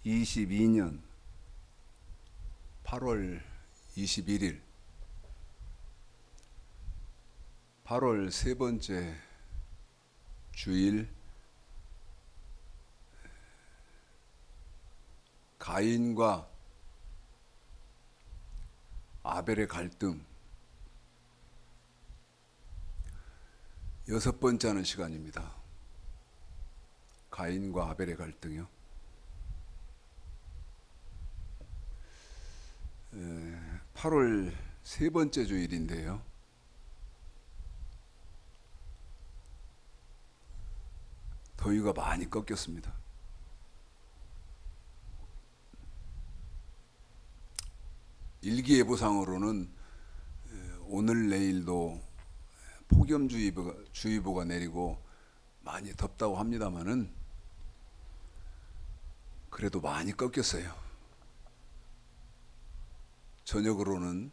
2022년 8월 21일 8월 세 번째 주일, 가인과 아벨의 갈등 여섯 번째 하는 시간입니다. 가인과 아벨의 갈등이요. 8월 세 번째 주일인데요. 더위가 많이 꺾였습니다. 일기예보상으로는 오늘 내일도 폭염주의보가 내리고 많이 덥다고 합니다만은 그래도 많이 꺾였어요. 저녁으로는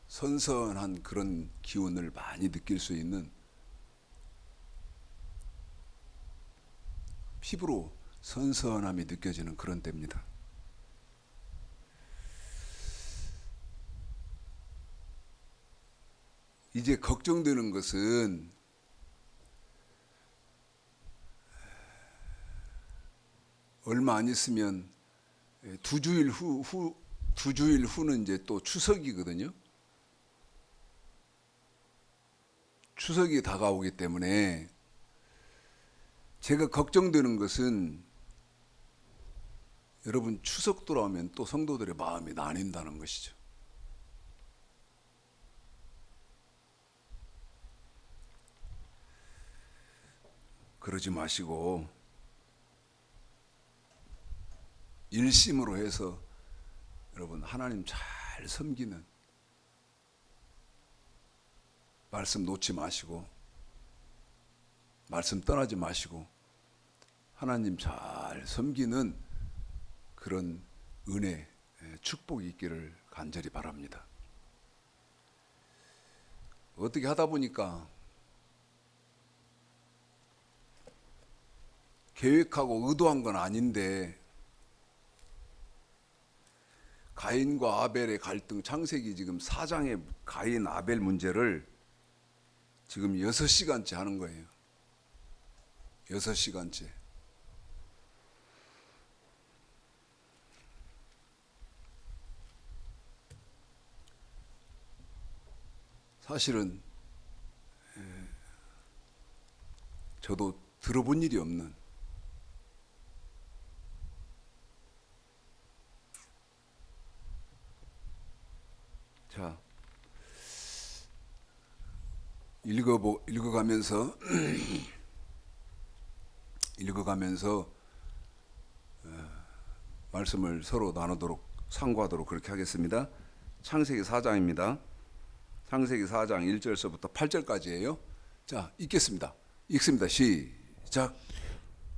선선한 그런 기운을 많이 느낄 수 있는, 피부로 선선함이 느껴지는 그런 때입니다. 이제 걱정되는 것은 얼마 안 있으면 두 주일 후는 이제 또 추석이거든요. 추석이 다가오기 때문에 제가 걱정되는 것은 여러분, 추석 돌아오면 또 성도들의 마음이 나뉜다는 것이죠. 그러지 마시고 일심으로 해서 여러분 하나님 잘 섬기는, 말씀 놓지 마시고 말씀 떠나지 마시고 하나님 잘 섬기는 그런 은혜, 축복이 있기를 간절히 바랍니다. 어떻게 하다 보니까 계획하고 의도한 건 아닌데 가인과 아벨의 갈등, 창세기 지금 4장의 가인 아벨 문제를 지금 6시간째 하는 거예요. 6시간째. 사실은 저도 들어본 일이 없는, 자, 읽어가면서 말씀을 서로 나누도록, 상고하도록 그렇게 하겠습니다. 창세기 4장입니다. 창세기 4장 1절서부터 8절까지예요. 자, 읽습니다. 시작.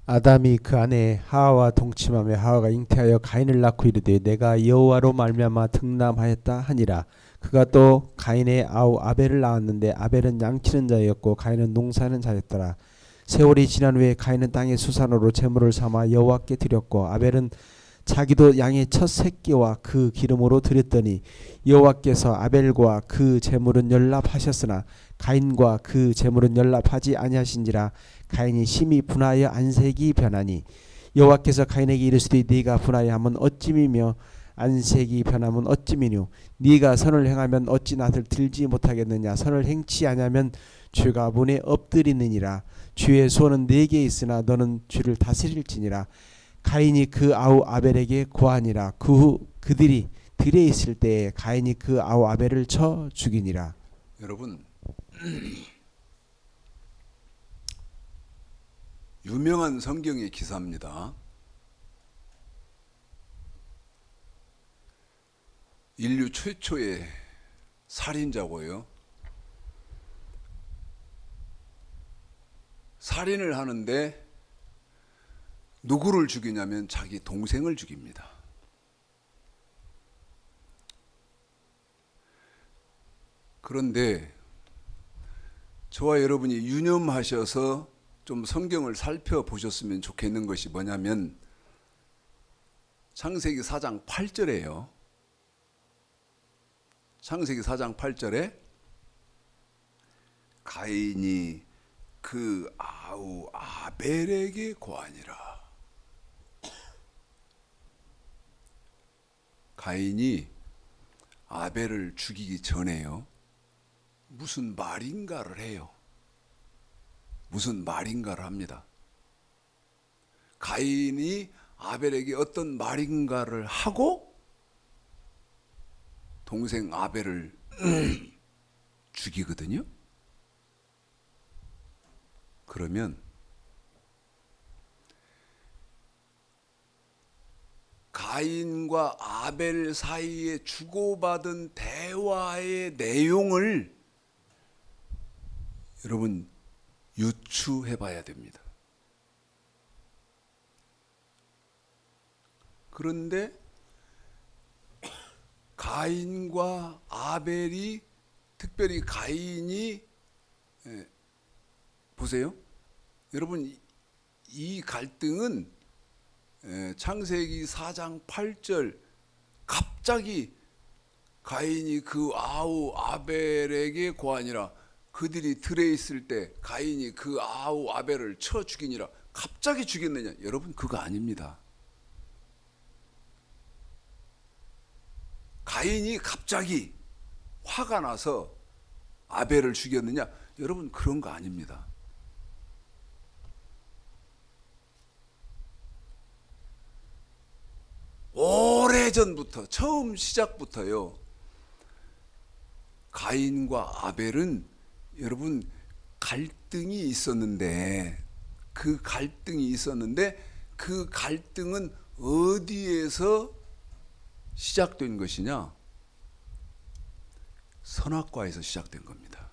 아담이 그 아내 하와와 동침하며 하와가 잉태하여 가인을 낳고 이르되 내가 여호와로 말미암아 등남하였다 하니라. 그가 또 가인의 아우 아벨을 낳았는데 아벨은 양치는 자였고 가인은 농사하는 자였더라. 세월이 지난 후에 가인은 땅의 수산으로 제물을 삼아 여호와께 드렸고 아벨은 자기도 양의 첫 새끼와 그 기름으로 드렸더니 여호와께서 아벨과 그 제물은 연납하셨으나 가인과 그 제물은 연납하지 아니하신지라. 가인이 심히 분하여 안색이 변하니 여호와께서 가인에게 이르시되 네가 분하여 하면 어찌미며 안색이 변하면 어찌미뇨. 네가 선을 행하면 어찌 낯을 들지 못하겠느냐. 선을 행치 아니하면 죄가 문에 엎드리느니라. 주의 소원은 네게 있으나 너는 주를 다스릴지니라. 가인이 그 아우 아벨에게 고하니라. 그 후 그들이 들에 있을 때에 가인이 그 아우 아벨을 쳐 죽이니라. 여러분, 유명한 성경의 기사입니다. 인류 최초의 살인자고요. 살인을 하는데 누구를 죽이냐면 자기 동생을 죽입니다. 그런데 저와 여러분이 유념하셔서 좀 성경을 살펴보셨으면 좋겠는 것이 뭐냐면 창세기 4장 8절에요. 창세기 4장 8절에 가인이 그 아우 아벨에게 고하니라. 가인이 아벨을 죽이기 전에요. 무슨 말인가를 해요. 무슨 말인가를 합니다. 가인이 아벨에게 어떤 말인가를 하고 동생 아벨을 죽이거든요. 그러면 가인과 아벨 사이에 주고받은 대화의 내용을 여러분 유추해 봐야 됩니다. 그런데 가인과 아벨이, 특별히 가인이, 보세요. 여러분 이 갈등은 창세기 4장 8절 갑자기 가인이 그 아우 아벨에게 고하니라. 그들이 들에 있을 때 가인이 그 아우 아벨을 쳐 죽이니라. 갑자기 죽였느냐? 여러분 그거 아닙니다. 가인이 갑자기 화가 나서 아벨을 죽였느냐? 여러분 그런 거 아닙니다. 오래전부터, 처음 시작부터요, 가인과 아벨은 여러분 갈등이 있었는데 그 갈등은 어디에서 시작된 것이냐? 선악과에서 시작된 겁니다.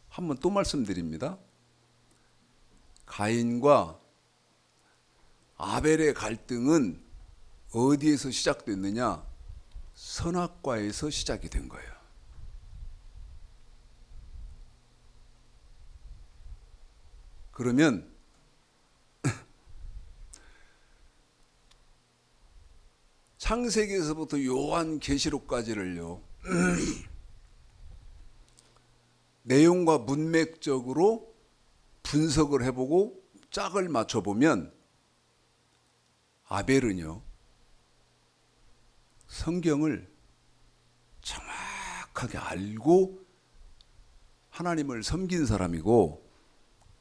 한번 또 말씀드립니다. 가인과 아벨의 갈등은 어디에서 시작됐느냐? 선악과에서 시작이 된 거예요. 그러면 창세기에서부터 요한계시록까지를요 내용과 문맥적으로 분석을 해보고 짝을 맞춰보면 아벨은요 성경을 정확하게 알고 하나님을 섬긴 사람이고,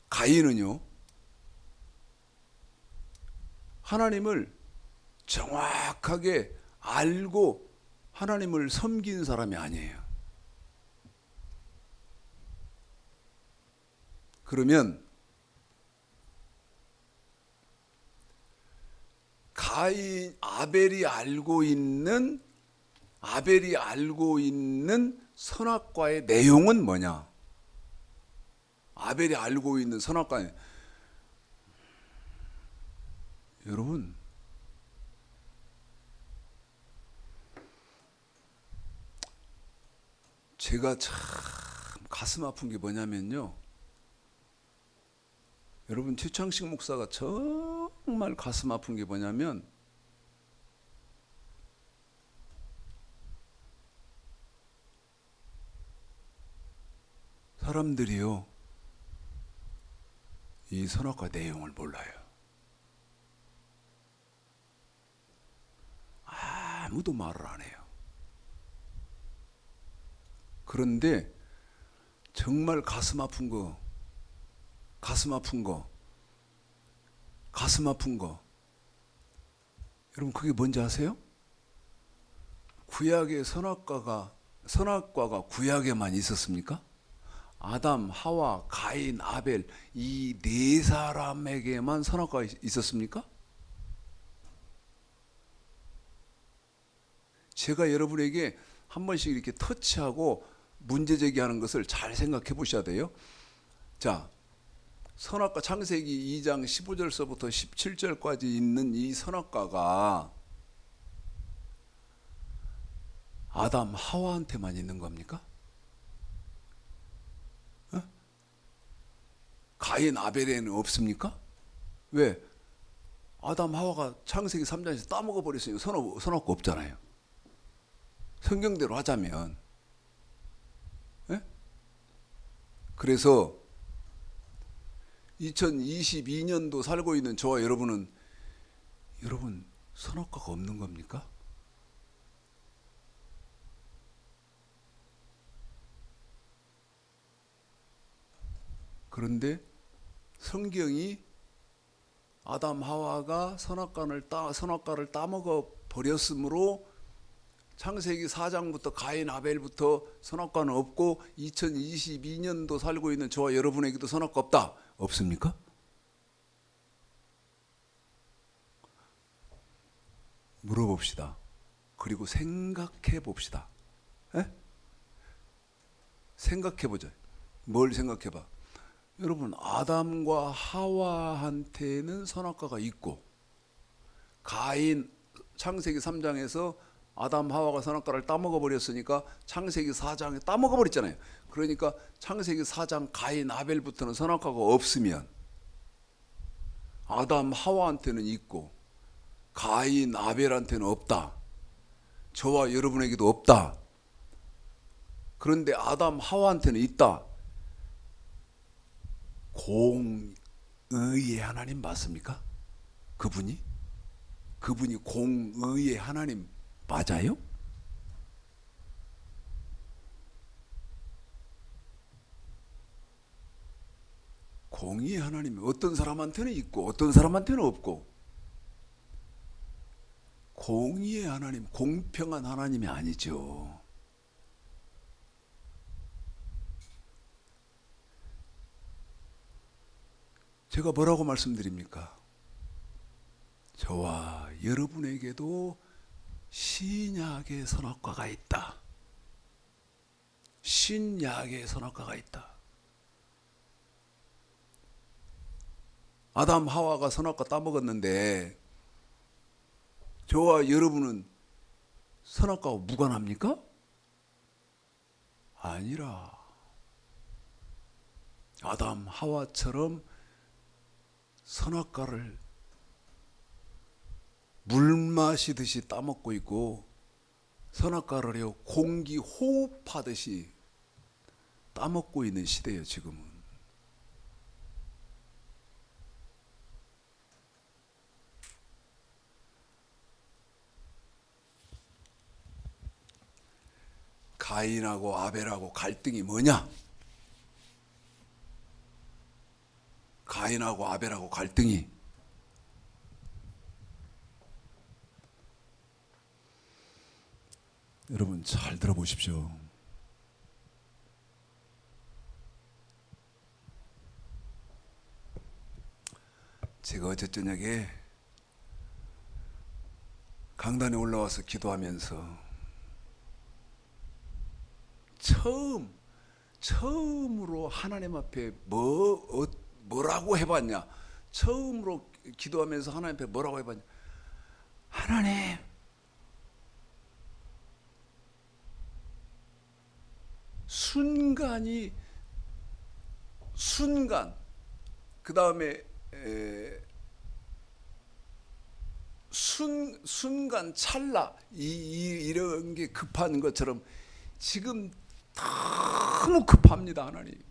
가인은요 하나님을 정확하게 알고 하나님을 섬긴 사람이 아니에요. 그러면 아벨이 알고 있는 선악과의 내용은 뭐냐? 아벨이 알고 있는 선악과의, 여러분 제가 참 가슴 아픈 게 뭐냐면요, 여러분 최창식 목사가 정말 가슴 아픈 게 뭐냐면 사람들이요 이 선악과 내용을 몰라요. 아무도 말을 안 해요. 그런데 정말 가슴 아픈 거 여러분 그게 뭔지 아세요? 구약의 선악과가 구약에만 있었습니까? 아담, 하와, 가인, 아벨 이 네 사람에게만 선악과가 있었습니까? 제가 여러분에게 한 번씩 이렇게 터치하고 문제 제기하는 것을 잘 생각해 보셔야 돼요. 자, 선악과 창세기 2장 15절서부터 17절까지 있는 이 선악과가 아담, 하와한테만 있는 겁니까? 가인 아벨에는 없습니까? 왜? 아담 하와가 창세기 3장에서 따먹어 버렸으니 선악과 없잖아요. 성경대로 하자면. 예? 그래서 2022년도 살고 있는 저와 여러분은 여러분 선악과가 없는 겁니까? 그런데 성경이 아담 하와가 선악과를 따먹어 버렸으므로 창세기 4장부터 가인 아벨부터 선악과는 없고 2022년도 살고 있는 저와 여러분에게도 선악과 없다. 없습니까? 물어봅시다. 그리고 생각해 봅시다. 에? 생각해 보자. 뭘 생각해 봐. 여러분, 아담과 하와한테는 선악과가 있고 가인 창세기 3장에서 아담 하와가 선악과를 따먹어 버렸으니까 창세기 4장에 따먹어 버렸잖아요. 그러니까 창세기 4장 가인 아벨부터는 선악과가 없으면 아담 하와한테는 있고 가인 아벨한테는 없다. 저와 여러분에게도 없다. 그런데 아담 하와한테는 있다. 공의의 하나님 맞습니까? 그분이 공의의 하나님 맞아요? 공의의 하나님이 어떤 사람한테는 있고 어떤 사람한테는 없고, 공의의 하나님, 공평한 하나님이 아니죠. 제가 뭐라고 말씀드립니까? 저와 여러분에게도 신약의 선악과가 있다. 신약의 선악과가 있다. 아담 하와가 선악과 따먹었는데 저와 여러분은 선악과와 무관합니까? 아니라 아담 하와처럼 선악과를 물 마시듯이 따먹고 있고 선악과를 공기 호흡하듯이 따먹고 있는 시대예요, 지금은. 가인하고 아벨하고 갈등이 뭐냐? 가인하고 아벨하고 갈등이 여러분 잘 들어보십시오. 제가 어제 저녁에 강단에 올라와서 기도하면서 처음으로 하나님 앞에 뭐라고 해봤냐? 처음으로 기도하면서 하나님 앞에 뭐라고 해봤냐? 하나님, 순간, 그 다음에 순간 찰나 이런 게 급한 것처럼 지금 너무 급합니다, 하나님.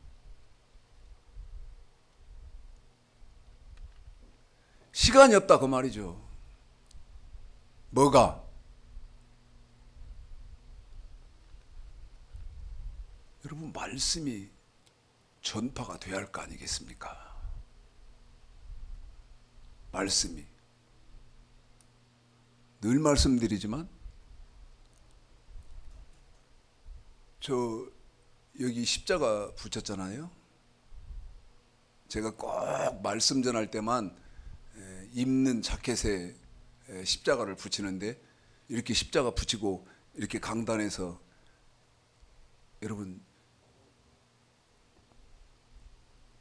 시간이 없다 그 말이죠. 뭐가? 여러분, 말씀이 전파가 돼야 할 거 아니겠습니까? 말씀이. 늘 말씀드리지만 저 여기 십자가 붙였잖아요. 제가 꼭 말씀 전할 때만 입는 자켓에 십자가를 붙이는데 이렇게 십자가 붙이고 이렇게 강단에서 여러분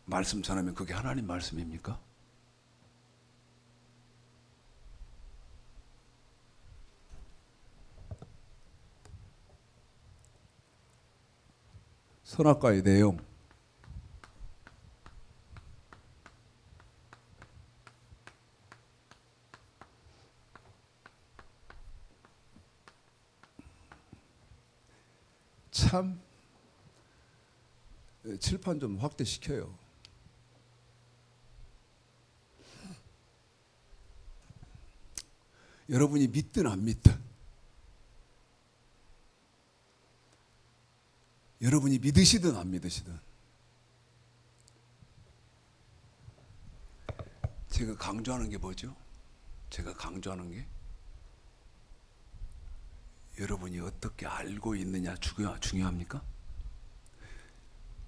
말씀 전하면 그게 하나님 말씀입니까? 선악과의 내용, 참 칠판 좀 확대시켜요. 여러분이 믿든 안 믿든, 여러분이 믿으시든 안 믿으시든, 제가 강조하는 게 뭐죠? 제가 강조하는 게 여러분이 어떻게 알고 있느냐 중요합니까?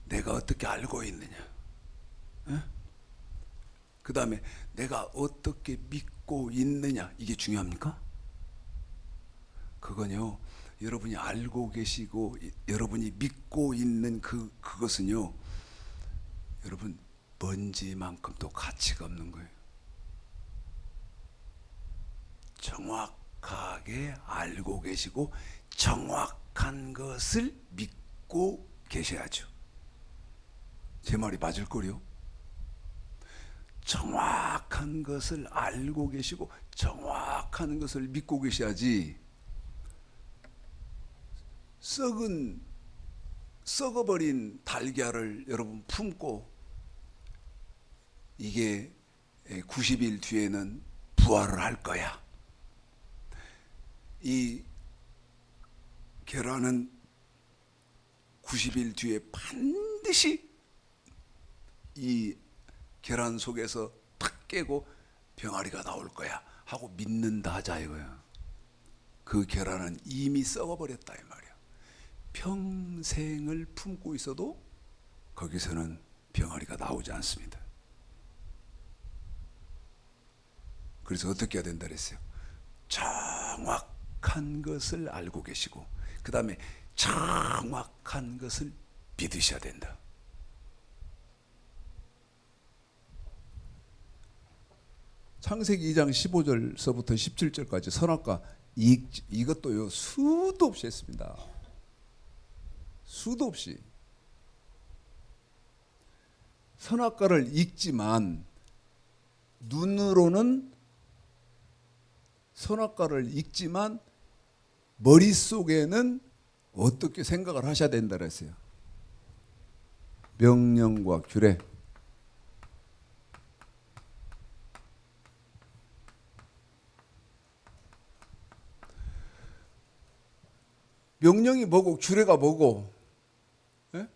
내가 어떻게 알고 있느냐, 그 다음에 내가 어떻게 믿고 있느냐, 이게 중요합니까? 그건요, 여러분이 알고 계시고 여러분이 믿고 있는 그것은요, 여러분 먼지만큼도 가치가 없는 거예요. 정확하게 알고 계시고 정확한 것을 믿고 계셔야죠. 제 말이 맞을 거요? 정확한 것을 알고 계시고 정확한 것을 믿고 계셔야지, 썩어버린 달걀을 여러분 품고 이게 90일 뒤에는 부활을 할 거야, 이 계란은 90일 뒤에 반드시 이 계란 속에서 탁 깨고 병아리가 나올 거야 하고 믿는다 하자 이거야. 그 계란은 이미 썩어버렸다 이 말이야. 평생을 품고 있어도 거기서는 병아리가 나오지 않습니다. 그래서 어떻게 해야 된다 그랬어요? 정확한 것을 알고 계시고 그 다음에 정확한 것을 믿으셔야 된다. 창세기 2장 15절서부터 17절까지 선악과 이것도요 수도 없이 했습니다. 수도 없이 선악과를 읽지만 눈으로는 선악과를 읽지만 머릿속에는 어떻게 생각을 하셔야 된다 그랬어요. 명령과 규례. 명령이 뭐고 규례가 뭐고, 예?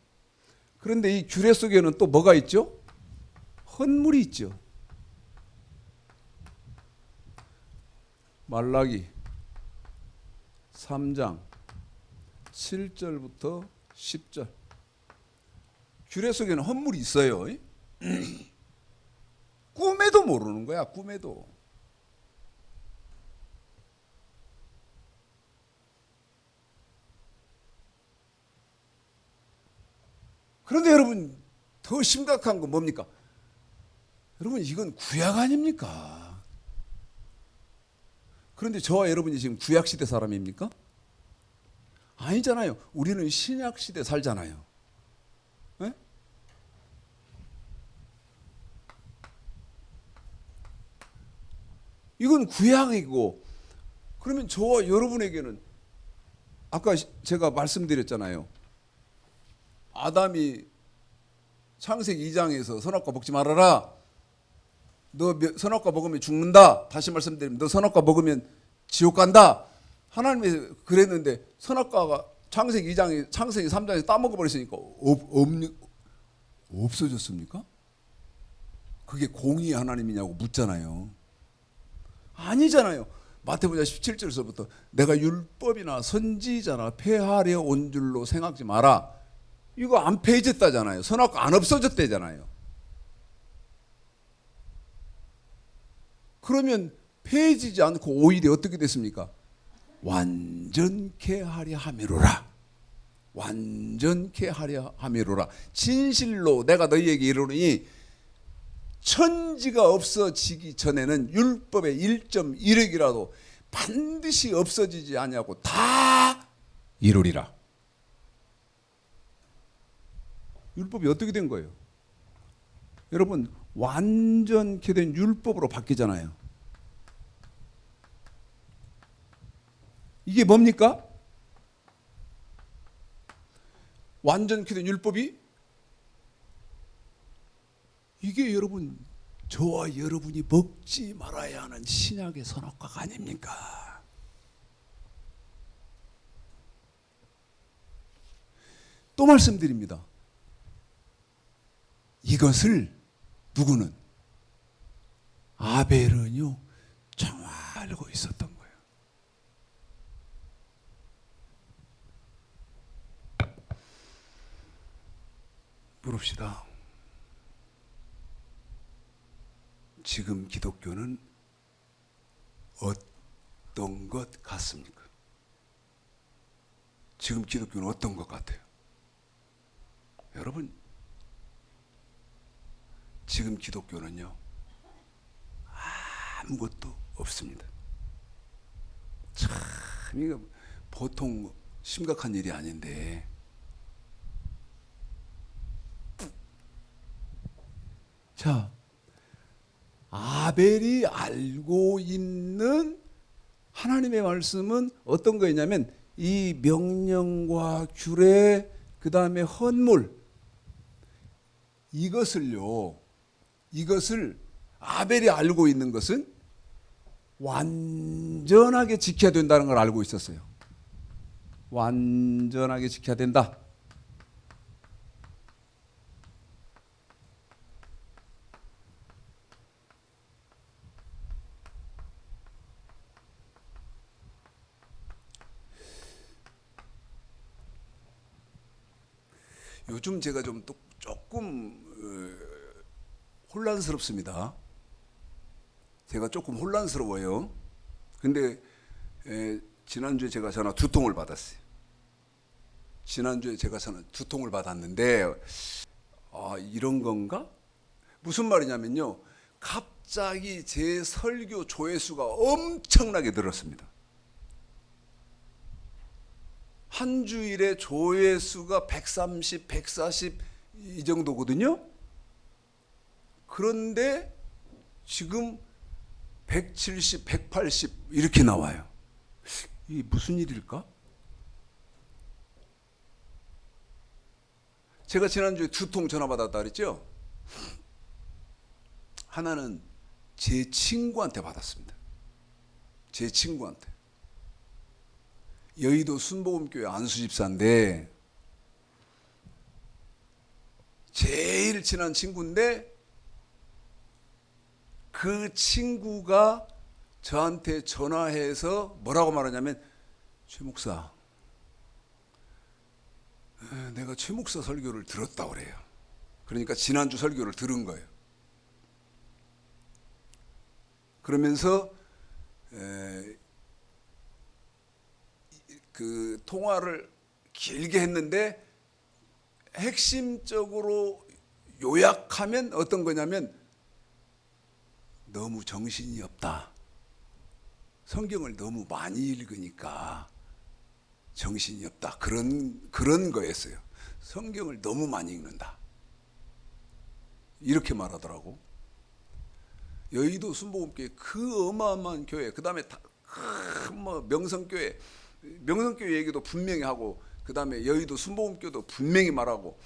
그런데 이 규례 속에는 또 뭐가 있죠? 헌물이 있죠. 말라기 3장 7절부터 10절. 규례 속에는 헌물이 있어요. 꿈에도 모르는 거야, 꿈에도. 그런데 여러분 더 심각한 건 뭡니까? 여러분 이건 구약 아닙니까? 그런데 저와 여러분이 지금 구약 시대 사람입니까? 아니잖아요. 우리는 신약 시대 살잖아요. 네? 이건 구약이고, 그러면 저와 여러분에게는 아까 제가 말씀드렸잖아요. 아담이 창세기 2장에서 선악과 먹지 말아라. 너 선악과 먹으면 죽는다. 다시 말씀드리면 너 선악과 먹으면 지옥 간다. 하나님이 그랬는데 선악과가 창세기 2장에 창세기 3장에서 따먹어버렸으니까 없어졌습니까? 그게 공의 하나님이냐고 묻잖아요. 아니잖아요. 마태복음 17절에서부터 내가 율법이나 선지자나 폐하려 온 줄로 생각지 마라. 이거 안 폐해졌다잖아요. 선악과 안 없어졌대잖아요. 그러면 폐해지지 않고 오히려 어떻게 됐습니까? 완전케 하려 함이로라. 완전케 하려 함이로라. 진실로 내가 너희에게 이르노니 천지가 없어지기 전에는 율법의 1.1획이라도 반드시 없어지지 아니하고 다 이루리라. 율법이 어떻게 된 거예요? 여러분 완전케 된 율법으로 바뀌잖아요. 이게 뭡니까? 완전케 된 율법이 이게 여러분 저와 여러분이 먹지 말아야 하는 신약의 선악과가 아닙니까? 또 말씀드립니다. 이것을 누구는 아벨은요 정 알고 있었던 거예요. 물읍시다. 지금 기독교는 어떤 것 같습니까? 지금 기독교는 어떤 것 같아요? 여러분, 지금 기독교는요 아무것도 없습니다. 참 이거 보통 심각한 일이 아닌데 자, 아벨이 알고 있는 하나님의 말씀은 어떤 거였냐면 이 명령과 규례 그 다음에 헌물 이것을 아벨이 알고 있는 것은 완전하게 지켜야 된다는 걸 알고 있었어요. 완전하게 지켜야 된다. 요즘 제가 좀 조금 혼란스럽습니다. 제가 조금 혼란스러워요. 근데 지난주에 제가 전화 2통을 받았어요. 지난주에 제가 전화 2통을 받았는데 이런 건가? 무슨 말이냐면요. 갑자기 제 설교 조회수가 엄청나게 늘었습니다. 한 주일에 조회수가 130, 140 이 정도거든요. 그런데 지금 170, 180 이렇게 나와요. 이게 무슨 일일까? 제가 지난주에 2통 전화 받았다 그랬죠? 하나는 제 친구한테 받았습니다. 제 친구한테. 여의도 순복음교회 안수집사인데 제일 친한 친구인데 그 친구가 저한테 전화해서 뭐라고 말하냐면 최 목사, 내가 최 목사 설교를 들었다 그래요. 그러니까 지난주 설교를 들은 거예요. 그러면서 그 통화를 길게 했는데 핵심적으로 요약하면 어떤 거냐면 너무 정신이 없다. 성경을 너무 많이 읽으니까 정신이 없다. 그런 거였어요. 성경을 너무 많이 읽는다. 이렇게 말하더라고. 여의도 순복음교회 그 어마어마한 교회, 그 다음에 뭐 명성교회 얘기도 분명히 하고, 그 다음에 여의도 순복음교회도 분명히 말하고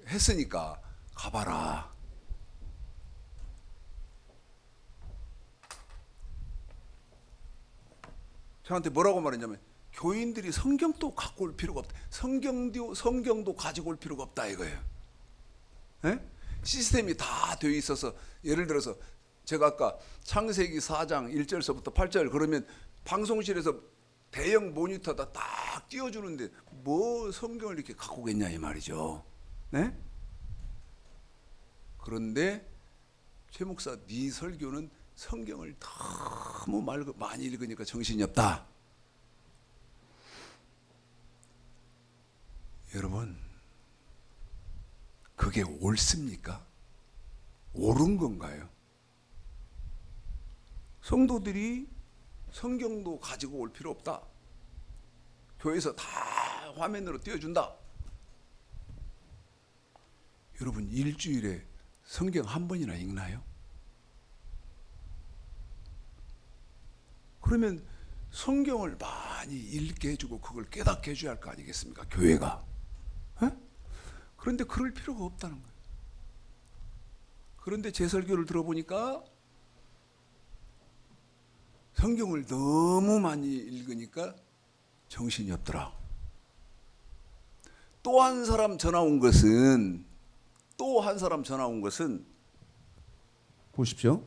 했으니까 가봐라. 저한테 뭐라고 말했냐면 교인들이 성경도 갖고 올 필요가 없다. 성경도 가지고 올 필요가 없다 이거예요. 에? 시스템이 다 되어 있어서 예를 들어서 제가 아까 창세기 4장 1절서부터 8절 그러면 방송실에서 대형 모니터다 딱 띄워주는데 뭐 성경을 이렇게 갖고 오겠냐 이 말이죠. 네? 그런데 최 목사 네 설교는 성경을 너무 많이 읽으니까 정신이 없다. 여러분, 그게 옳습니까? 옳은 건가요? 성도들이 성경도 가지고 올 필요 없다. 교회에서 다 화면으로 띄워준다. 여러분, 일주일에 성경 한 번이나 읽나요? 그러면 성경을 많이 읽게 해주고 그걸 깨닫게 해줘야 할 거 아니겠습니까? 교회가. 에? 그런데 그럴 필요가 없다는 거예요. 그런데 제 설교를 들어보니까 성경을 너무 많이 읽으니까 정신이 없더라. 또 한 사람 전화 온 것은 보십시오.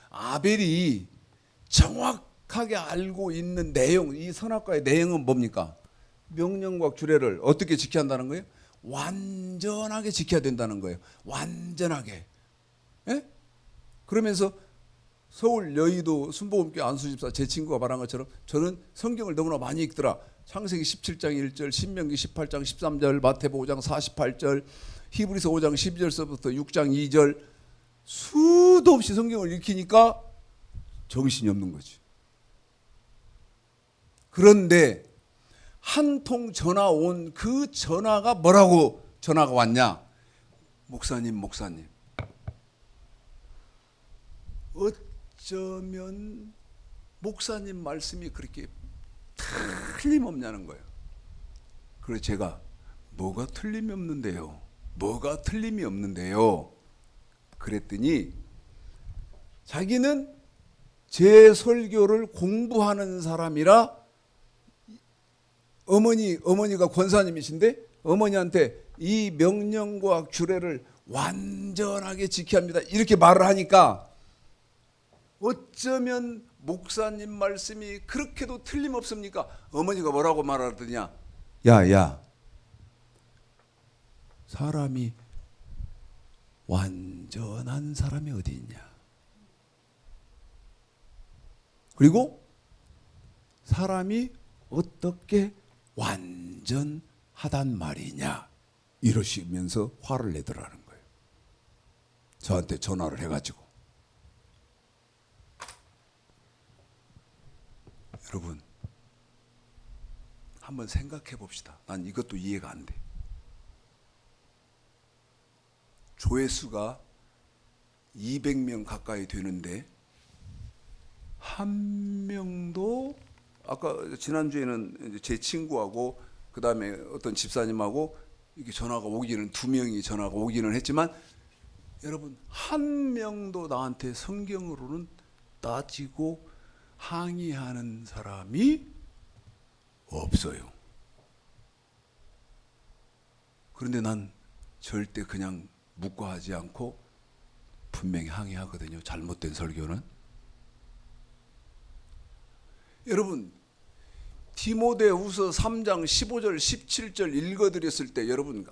아벨이 정확하게 알고 있는 내용, 이 선악과의 내용은 뭡니까? 명령과 규례를 어떻게 지켜야 한다는 거예요? 완전하게 지켜야 된다는 거예요. 완전하게. 예? 그러면서 서울 여의도 순복음교회 안수집사 제 친구가 말한 것처럼 저는 성경을 너무나 많이 읽더라. 창세기 17장 1절, 신명기 18장 13절, 마태복음 5장 48절, 히브리서 5장 12절서부터 6장 2절 수도 없이 성경을 읽히니까 정신이 없는 거지. 그런데 한 통 전화 온 그 전화가 뭐라고 전화가 왔냐? 목사님 어쩌면 목사님 말씀이 그렇게 틀림없냐는 거예요. 그래서 제가 뭐가 틀림이 없는데요? 뭐가 틀림이 없는데요? 그랬더니 자기는 제 설교를 공부하는 사람이라 어머니가 권사님이신데 어머니한테 이 명령과 규례를 완전하게 지켜야 합니다. 이렇게 말을 하니까 어쩌면 목사님 말씀이 그렇게도 틀림없습니까? 어머니가 뭐라고 말하더냐? 야, 사람이 완전한 사람이 어디 있냐? 그리고 사람이 어떻게 완전하단 말이냐? 이러시면서 화를 내더라는 거예요. 저한테 전화를 해가지고. 여러분, 한번 생각해 봅시다. 난 이것도 이해가 안 돼. 조회수가 200명 가까이 되는데 한 명도 아까 지난주에는 제 친구하고 그 다음에 어떤 집사님하고 이렇게 전화가 오기는 2명이 전화가 오기는 했지만 여러분 한 명도 나한테 성경으로는 따지고 항의하는 사람이 없어요. 그런데 난 절대 그냥 묵과하지 않고 분명히 항의하거든요. 잘못된 설교는. 여러분 디모데후서 3장 15절 17절 읽어드렸을 때 여러분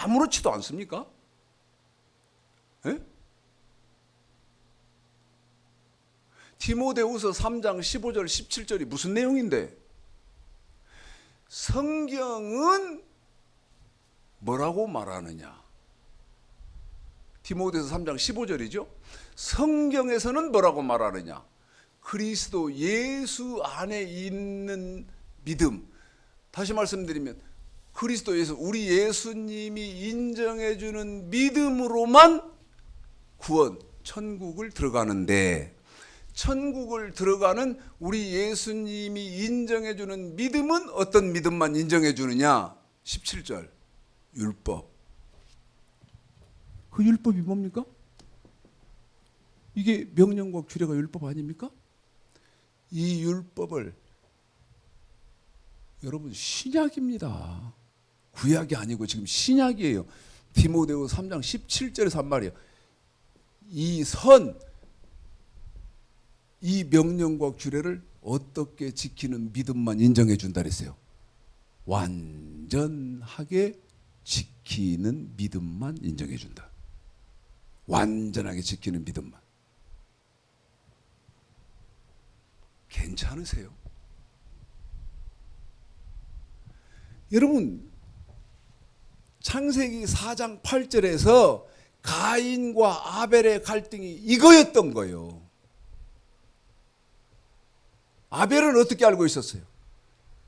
아무렇지도 않습니까? 예? 디모데후서 3장 15절 17절이 무슨 내용인데? 성경은 뭐라고 말하느냐? 디모데후서 3장 15절이죠. 성경에서는 뭐라고 말하느냐? 그리스도 예수 안에 있는 믿음. 다시 말씀드리면 그리스도에서 우리 예수님이 인정해 주는 믿음으로만 구원, 천국을 들어가는데 천국을 들어가는 우리 예수님이 인정해 주는 믿음은 어떤 믿음만 인정해 주느냐? 17절 율법. 그 율법이 뭡니까? 이게 명령과 규례가 율법 아닙니까? 이 율법을 여러분 신약입니다. 구약이 아니고 지금 신약이에요. 디모데후 3장 17절에서 한 말이에요. 이 명령과 규례를 어떻게 지키는 믿음만 인정해 준다 그랬어요. 완전하게 지키는 믿음만 인정해 준다. 완전하게 지키는 믿음만. 괜찮으세요? 여러분 창세기 4장 8절에서 가인과 아벨의 갈등이 이거였던 거예요. 아벨은 어떻게 알고 있었어요?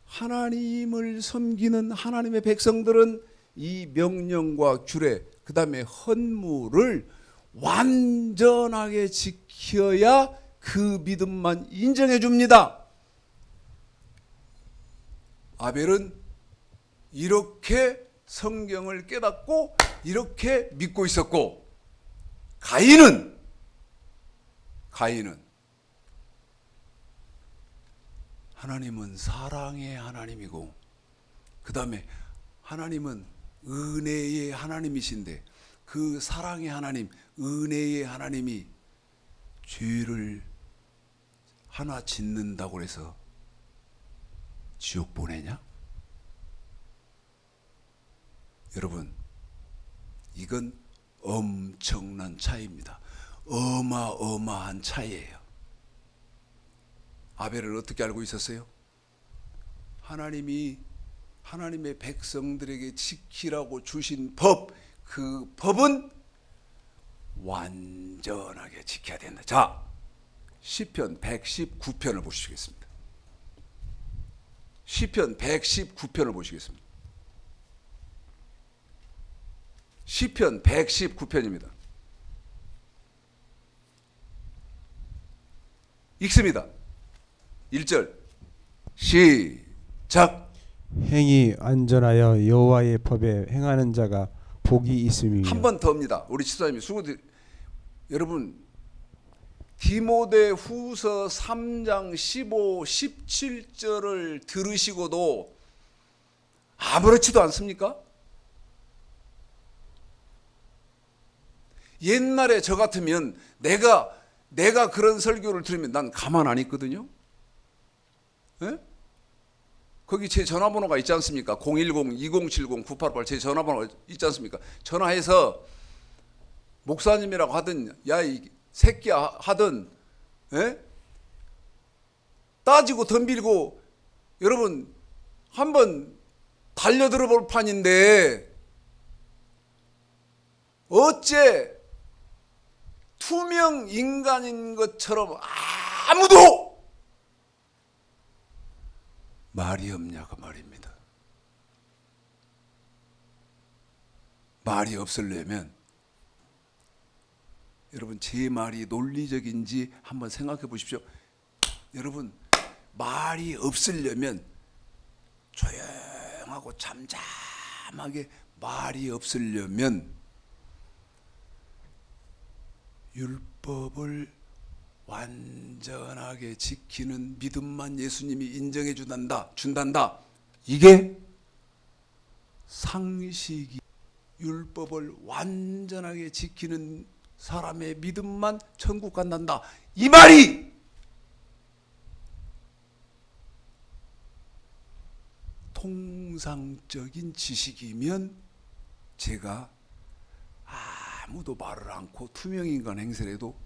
하나님을 섬기는 하나님의 백성들은 이 명령과 규례, 그 다음에 헌물을 완전하게 지켜야 그 믿음만 인정해 줍니다. 아벨은 이렇게 성경을 깨닫고 이렇게 믿고 있었고, 가인은 하나님은 사랑의 하나님이고, 그 다음에 하나님은 은혜의 하나님이신데, 그 사랑의 하나님, 은혜의 하나님이 죄를 하나 짓는다고 해서 지옥 보내냐? 여러분, 이건 엄청난 차이입니다. 어마어마한 차이예요. 아벨을 어떻게 알고 있었어요? 하나님이 하나님의 백성들에게 지키라고 주신 법, 그 법은 완전하게 지켜야 된다. 자, 시편 119편을 보시겠습니다. 시편 119편을 보시겠습니다. 시편 119편입니다. 읽습니다. 1절 시작. 행이 안전하여 여호와의 법에 행하는 자가 복이 있음이며. 한 번 더입니다. 우리 집사님이 수고드. 여러분, 디모데 후서 3장 15, 17절을 들으시고도 아무렇지도 않습니까? 옛날에 저 같으면 내가 그런 설교를 들으면 난 가만 안 있거든요. 예? 거기 제 전화번호가 있지 않습니까? 010-2070-9888 제 전화번호가 있지 않습니까? 전화해서 목사님이라고 하든 야 이 새끼야 하든, 예? 따지고 덤빌고 여러분 한번 달려들어 볼 판인데 어째 투명 인간인 것처럼 아무도 말이 없냐고 말입니다. 말이 없으려면 여러분 제 말이 논리적인지 한번 생각해 보십시오. 여러분 말이 없으려면 조용하고 잠잠하게 말이 없으려면 율법을 완전하게 지키는 믿음만 예수님이 인정해 준단다. 이게 상식이. 율법을 완전하게 지키는 사람의 믿음만 천국 간단다. 이 말이 통상적인 지식이면 제가 아무도 말을 않고 투명인간 행세를 해도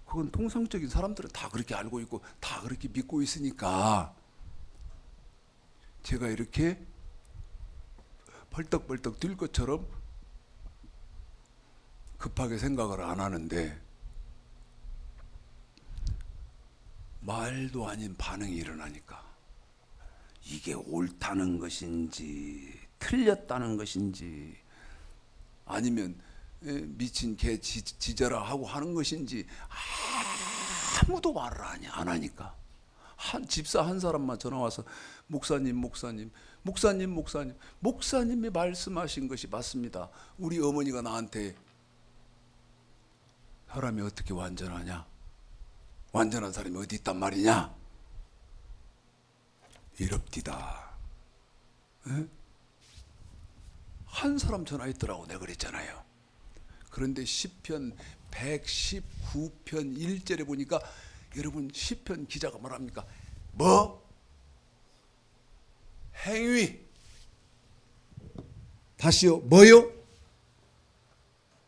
그건 통상적인 사람들은 다 그렇게 알고 있고 다 그렇게 믿고 있으니까 제가 이렇게 벌떡벌떡 뛸 것처럼 급하게 생각을 안 하는데 말도 아닌 반응이 일어나니까 이게 옳다는 것인지 틀렸다는 것인지 아니면 미친 개 지져라 하고 하는 것인지 아무도 말을 안 하니까 집사 한 사람만 전화 와서 목사님이 말씀하신 것이 맞습니다. 우리 어머니가 나한테 사람이 어떻게 완전하냐? 완전한 사람이 어디 있단 말이냐? 이럽디다. 에? 한 사람 전화했더라고 내가 그랬잖아요. 그런데 시편 119편 1절에 보니까 여러분 시편 기자가 뭐랍니까? 행위. 다시요. 뭐요?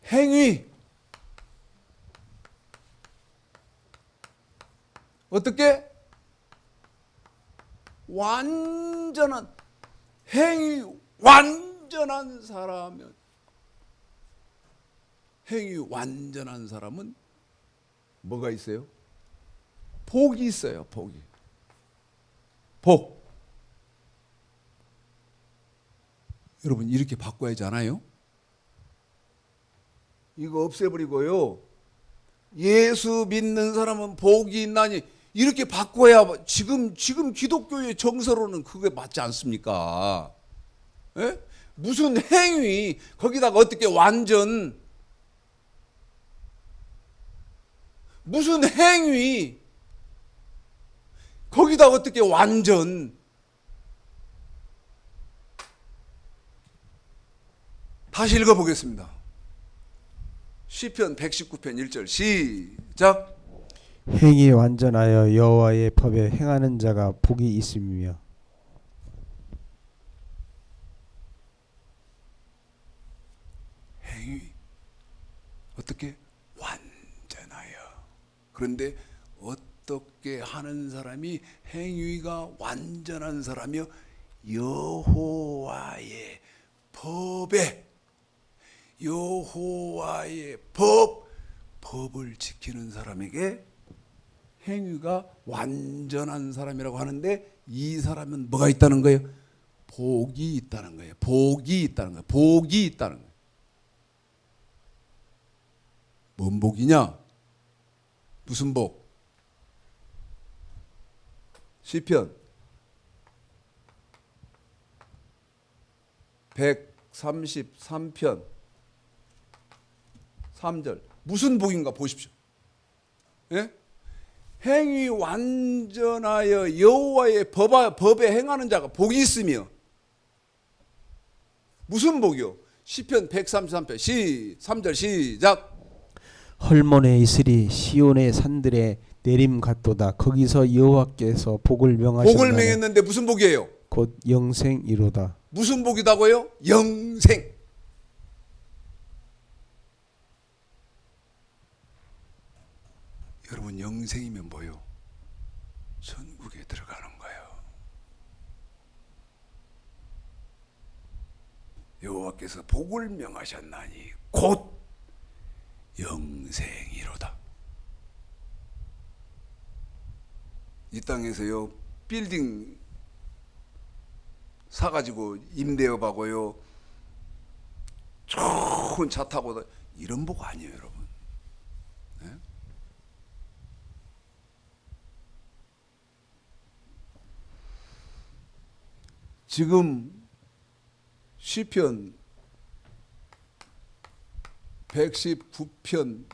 행위. 어떻게? 완전한 행위, 완전한 사람은 행위 완전한 사람은 뭐가 있어요? 복이 있어요. 복이. 복. 여러분 이렇게 바꿔야 하지 않아요? 이거 없애버리고요. 예수 믿는 사람은 복이 있나니 이렇게 바꿔야 지금 기독교의 정서로는 그게 맞지 않습니까? 예? 무슨 행위 거기다가 어떻게 완전 무슨 행위 거기다 어떻게 완전 다시 읽어보겠습니다. 시편 119편 1절 시작. 행이 완전하여 여호와의 법에 행하는 자가 복이 있음이며 행위 어떻게 완전하여. 그런데 어떻게 하는 사람이 행위가 완전한 사람이요? 여호와의 법에 여호와의 법을 지키는 사람에게 행위가 완전한 사람이라고 하는데 이 사람은 뭐가 있다는 거예요? 복이 있다는 거예요. 복이 있다는 거예요. 복이 있다는 거예요. 뭔 복이냐? 무슨 복? 시편 133편 3절 무슨 복인가 보십시오. 예? 행위 완전하여 여호와의 법에 행하는 자가 복이 있으며 무슨 복이요? 시편 133편 3절 시작. 헐몬에 있으리 시온의 산들에 내림 같도다. 거기서 여호와께서 복을 명하셨나니 복을 명했는데 무슨 복이에요? 곧 영생이로다. 무슨 복이다고요? 영생. 여러분 영생이면 뭐요? 천국에 들어가는 거예요. 여호와께서 복을 명하셨나니 곧 영생이로다. 이 땅에서요 빌딩 사가지고 임대업하고요 좋은 차 타고 이런 복 아니에요 여러분. 네? 지금 시편 119편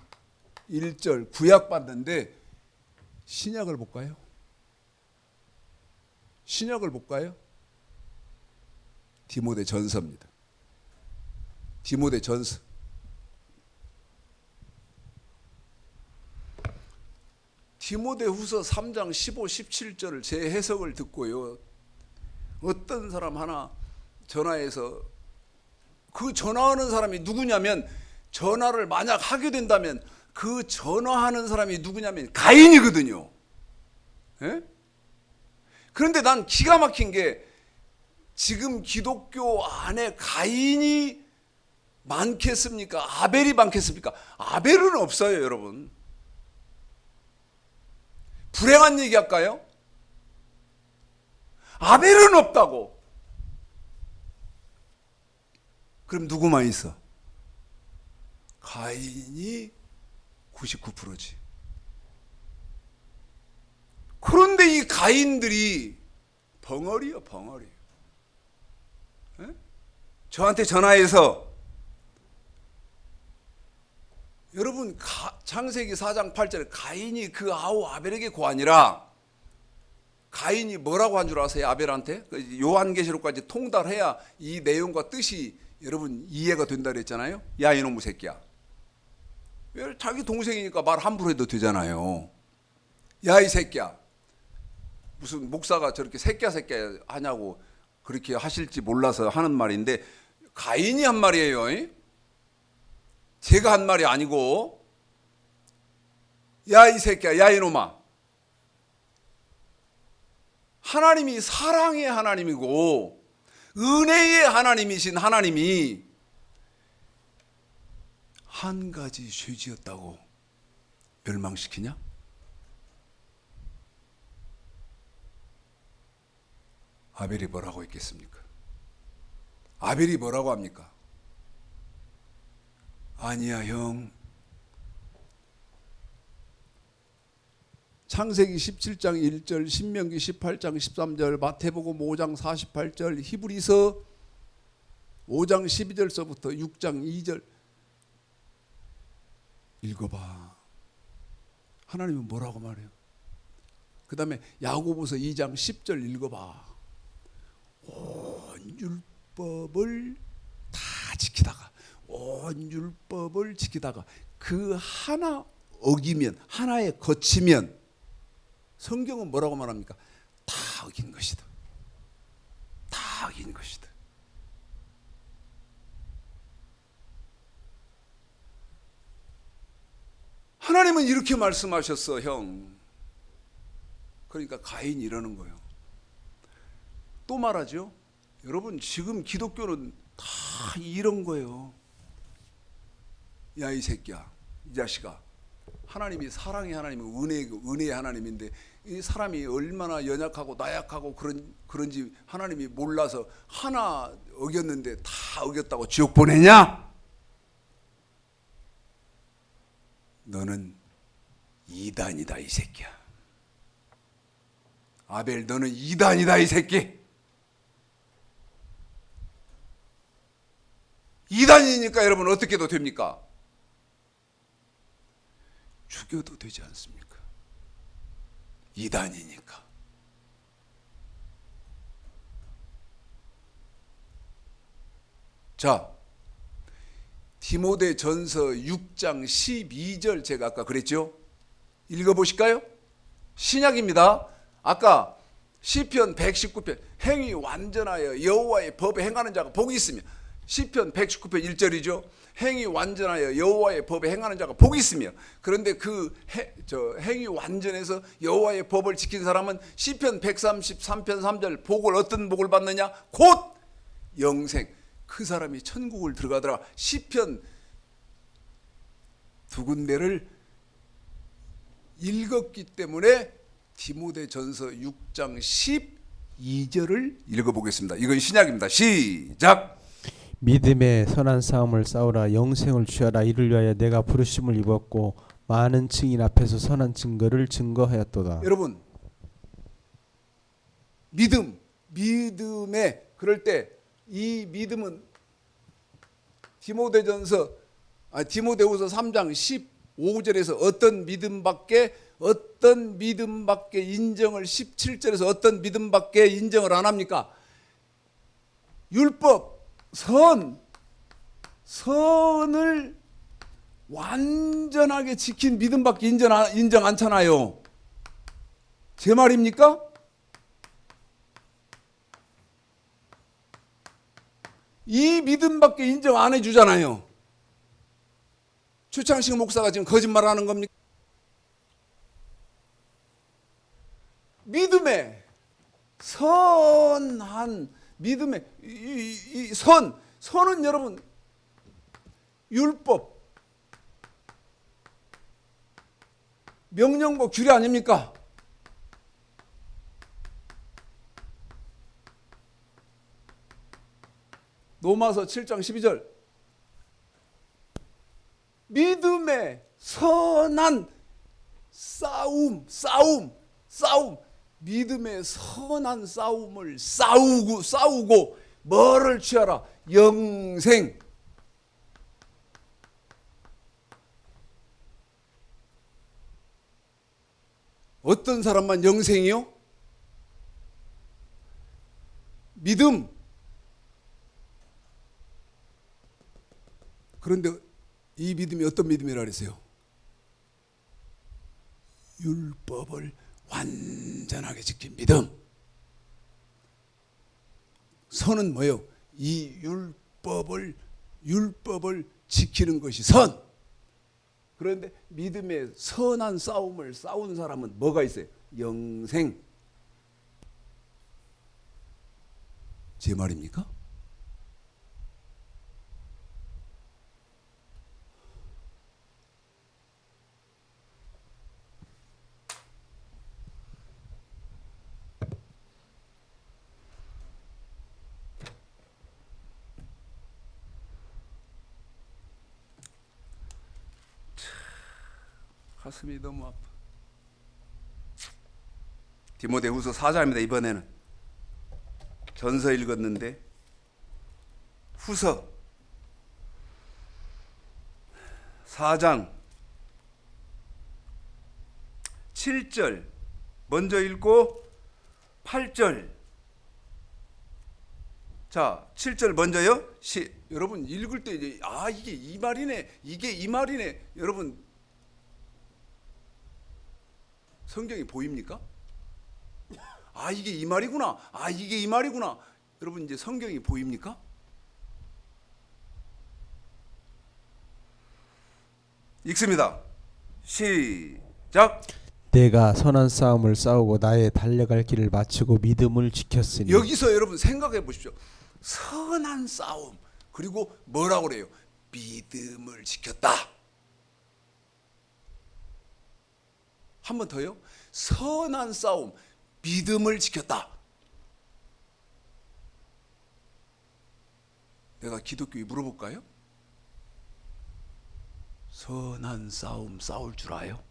1절 구약 봤는데 신약을 볼까요? 신약을 볼까요? 디모데 전서입니다. 디모데 전서. 디모데 후서 3장 15, 17절을 제 해석을 듣고요. 어떤 사람 하나 전화해서 그 전화하는 사람이 누구냐면 전화를 만약 하게 된다면 그 전화하는 사람이 누구냐면 가인이거든요. 예? 그런데 난 기가 막힌 게 지금 기독교 안에 가인이 많겠습니까? 아벨이 많겠습니까? 아벨은 없어요, 여러분. 불행한 얘기 할까요? 아벨은 없다고. 그럼 누구만 있어? 가인이 99%지. 그런데 이 가인들이 벙어리요, 벙어리. 에? 저한테 전화해서 여러분 창세기 4장 8절에 가인이 그 아우 아벨에게 고하니라. 가인이 뭐라고 한 줄 아세요? 아벨한테? 요한계시록까지 통달해야 이 내용과 뜻이 여러분 이해가 된다 그랬잖아요. 야 이놈의 새끼야. 왜 자기 동생이니까 말 함부로 해도 되잖아요. 야 이 새끼야. 무슨 목사가 저렇게 새끼야 하냐고 그렇게 하실지 몰라서 하는 말인데 가인이 한 말이에요. 제가 한 말이 아니고 야 이 새끼야, 야 이놈아. 하나님이 사랑의 하나님이고 은혜의 하나님이신 하나님이 한 가지 죄 지었다고 멸망시키냐? 아벨이 뭐라고 했겠습니까? 아벨이 뭐라고 합니까? 아니야 형. 창세기 17장 1절, 신명기 18장 13절, 마태복음 5장 48절, 히브리서 5장 12절서부터 6장 2절 읽어봐. 하나님은 뭐라고 말해요? 그 다음에 야고보서 2장 10절 읽어봐. 온 율법을 다 지키다가, 온 율법을 지키다가 그 하나 어기면, 하나에 거치면 성경은 뭐라고 말합니까? 다 어긴 것이다. 다 어긴 것이다. 하나님은 이렇게 말씀하셨어, 형. 그러니까 가인이 이러는 거예요. 또 말하죠. 여러분, 지금 기독교는 다 이런 거예요. 야, 이 새끼야, 이 자식아. 하나님이 사랑의 하나님이고 은혜의 하나님인데 이 사람이 얼마나 연약하고 나약하고 그런지 하나님이 몰라서 하나 어겼는데 다 어겼다고 지옥 보내냐? 너는 이단이다, 이 새끼야. 아벨, 너는 이단이다, 이 새끼. 이단이니까 여러분 어떻게 해도 됩니까? 죽여도 되지 않습니까? 이단이니까. 자, 디모데전서 6장 12절 제가 아까 그랬죠? 읽어보실까요? 신약입니다. 아까 시편 119편 행위 완전하여 여호와의 법에 행하는 자가 복이 있으며, 시편 119편 1절이죠. 행위 완전하여 여호와의 법에 행하는 자가 복이 있으며, 그런데 그 행위 완전해서 여호와의 법을 지킨 사람은 시편 133편 3절 복을, 어떤 복을 받느냐? 곧 영생. 그 사람이 천국을 들어가더라. 시편 두 군데를 읽었기 때문에 디모데전서 6장 12절을 읽어보겠습니다. 이건 신약입니다. 시작. 믿음의 선한 싸움을 싸우라. 영생을 취하라. 이를 위하여 내가 부르심을 입었고 많은 증인 앞에서 선한 증거를 증거하였도다. 여러분, 믿음에 그럴 때 이 믿음은 디모데후서 3장 15절에서 어떤 믿음밖에 인정을, 17절에서 어떤 믿음밖에 인정을 안 합니까? 율법, 선을 완전하게 지킨 믿음밖에 인정 않잖아요. 제 말입니까? 이 믿음밖에 인정 안 해주잖아요. 최창식 목사가 지금 거짓말하는 겁니까? 믿음의 선한 믿음의 선은 여러분 율법, 명령과 규례 아닙니까? 로마서 7장 12절. 믿음의 선한 싸움. 믿음의 선한 싸움을 싸우고 뭐를 취하라? 영생. 어떤 사람만 영생이요? 믿음. 그런데 이 믿음이 어떤 믿음이라 그랬어요? 율법을 완전하게 지킨 믿음. 선은 뭐예요? 이 율법을 지키는 것이 선. 그런데 믿음의 선한 싸움을 싸운 사람은 뭐가 있어요? 영생. 제 말입니까? 가슴이 너무 아파. 디모데후서 4장입니다. 이번에는 전서 읽었는데 후서 4장 7절 먼저 읽고 8절. 자, 7절 먼저요. 여러분 읽을 때 이제 이게 이 말이네, 이게 이 말이네. 여러분 성경이 보입니까? 이게 이 말이구나. 이게 이 말이구나. 여러분 이제 성경이 보입니까? 읽습니다. 시작. 내가 선한 싸움을 싸우고 나의 달려갈 길을 마치고 믿음을 지켰으니. 여기서 여러분 생각해 보십시오. 선한 싸움, 그리고 뭐라고 그래요? 믿음을 지켰다. 한 번 더요. 선한 싸움, 믿음을 지켰다. 내가 기독교에 물어볼까요? 선한 싸움 싸울 줄 아요?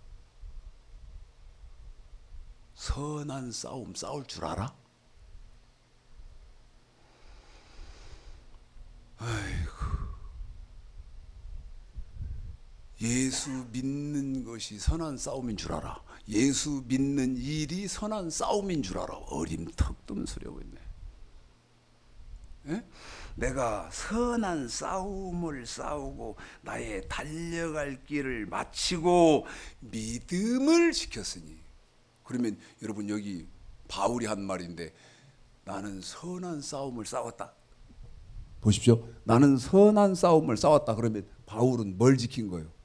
선한 싸움 싸울 줄 알아? 예수 믿는 것이 선한 싸움인 줄 알아. 예수 믿는 일이 선한 싸움인 줄 알아. 어림턱도 없는 소리 하고 있네. 예? 내가 선한 싸움을 싸우고 나의 달려갈 길을 마치고 믿음을 지켰으니. 그러면 여러분 여기 바울이 한 말인데, 나는 선한 싸움을 싸웠다. 보십시오. 나는 선한 싸움을 싸웠다. 그러면 바울은 뭘 지킨 거예요?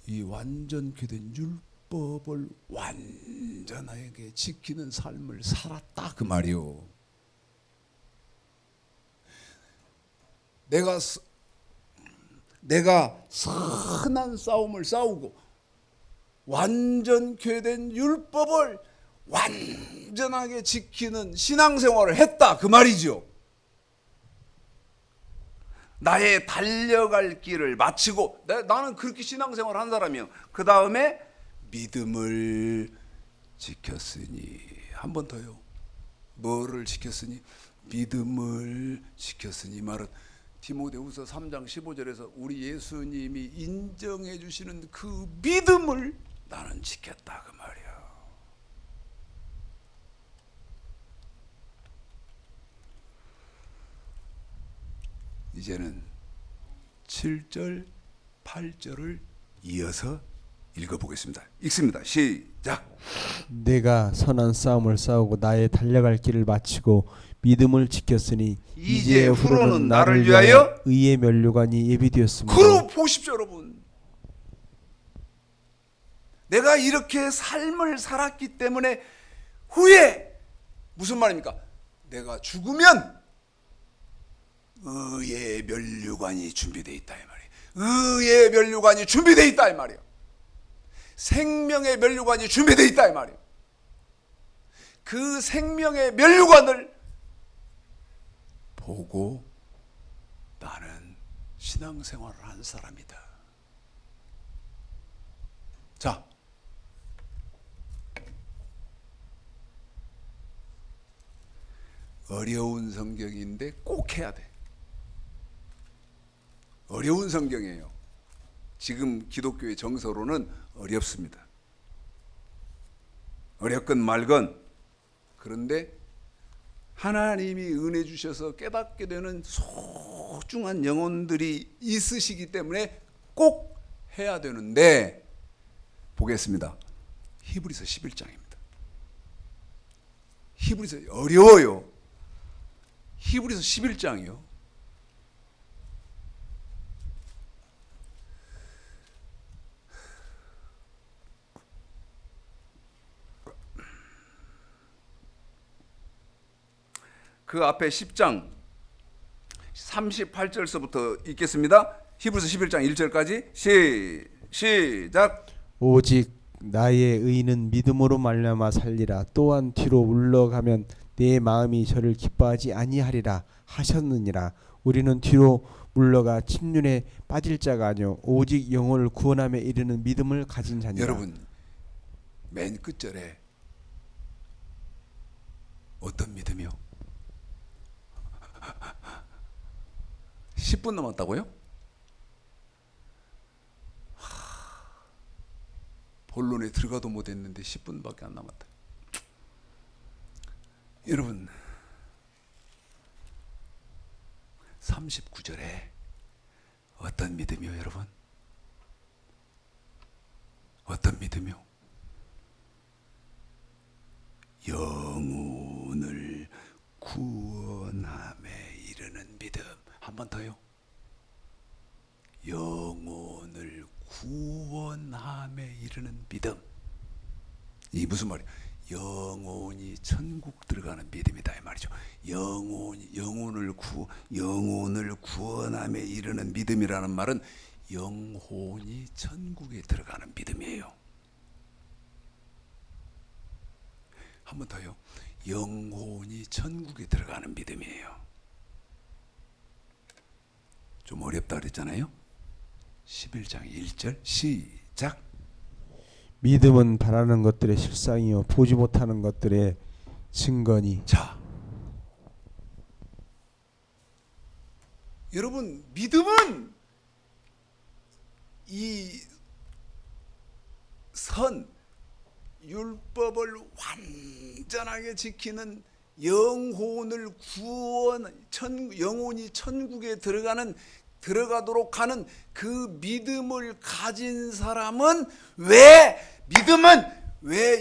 이 완전케 된 율법을 완전하게 지키는 삶을 살았다, 그 말이요. 내가 선한 싸움을 싸우고 완전케 된 율법을 완전하게 지키는 신앙생활을 했다, 그 말이죠. 나의 달려갈 길을 마치고, 나는 그렇게 신앙생활을 한 사람이요. 그 다음에 믿음을 지켰으니. 한 번 더요. 뭐를 지켰으니? 믿음을 지켰으니. 말은 디모데후서 3장 15절에서 우리 예수님이 인정해 주시는 그 믿음을 나는 지켰다, 그 말이야. 이제는 7절, 8절을 이어서 읽어보겠습니다. 읽습니다. 시작. 내가 선한 싸움을 싸우고 나의 달려갈 길을 마치고 믿음을 지켰으니 이제 후로는 나를 위하여 의의 면류관이 예비되었습니다. 그럼 보십시오, 여러분. 내가 이렇게 삶을 살았기 때문에 후에 무슨 말입니까? 내가 죽으면 의의 면류관이 준비되어 있다, 이 말이에요. 의의 면류관이 준비되어 있다, 이 말이에요. 생명의 면류관이 준비되어 있다, 이 말이에요. 그 생명의 면류관을 보고 나는 신앙생활을 한 사람이다. 자, 어려운 성경인데 꼭 해야 돼. 어려운 성경이에요. 지금 기독교의 정서로는 어렵습니다. 어렵건 말건. 그런데 하나님이 은혜 주셔서 깨닫게 되는 소중한 영혼들이 있으시기 때문에 꼭 해야 되는데, 보겠습니다. 히브리서 11장입니다. 히브리서 어려워요. 히브리서 11장이요. 그 앞에 10장 38절서부터 읽겠습니다. 히브리서 11장 1절까지 시작. 오직 나의 의는 믿음으로 말미암아 살리라. 또한 뒤로 물러가면 내 마음이 저를 기뻐하지 아니하리라 하셨느니라. 우리는 뒤로 물러가 침륜에 빠질 자가 아니요 오직 영혼을 구원함에 이르는 믿음을 가진 자니라. 여러분, 맨 끝절에 어떤 믿음이요? 10분 남았다고요? 본론에 들어가도 못했는데 10분밖에 안 남았다. 여러분 39절에 어떤 믿음이요 여러분? 어떤 믿음이요? 영혼을 구원함에 이르는 믿음. 한 번 더요. 영혼을 구원함에 이르는 믿음. 이 무슨 말이에요? 영혼이 천국 들어가는 믿음이다 이 말이죠. 영혼을 구원함에 이르는 믿음이라는 말은 영혼이 천국에 들어가는 믿음이에요. 한 번 더요. 영혼이 천국에 들어가는 믿음이에요. 좀 어렵다 그랬잖아요. 11장 1절 시작. 믿음은 바라는 것들의 실상이요 보지 못하는 것들의 증거니. 자, 여러분 믿음은 이 율법을 완전하게 지키는 영혼을 영혼이 천국에 들어가도록 하는 그 믿음을 가진 사람은 왜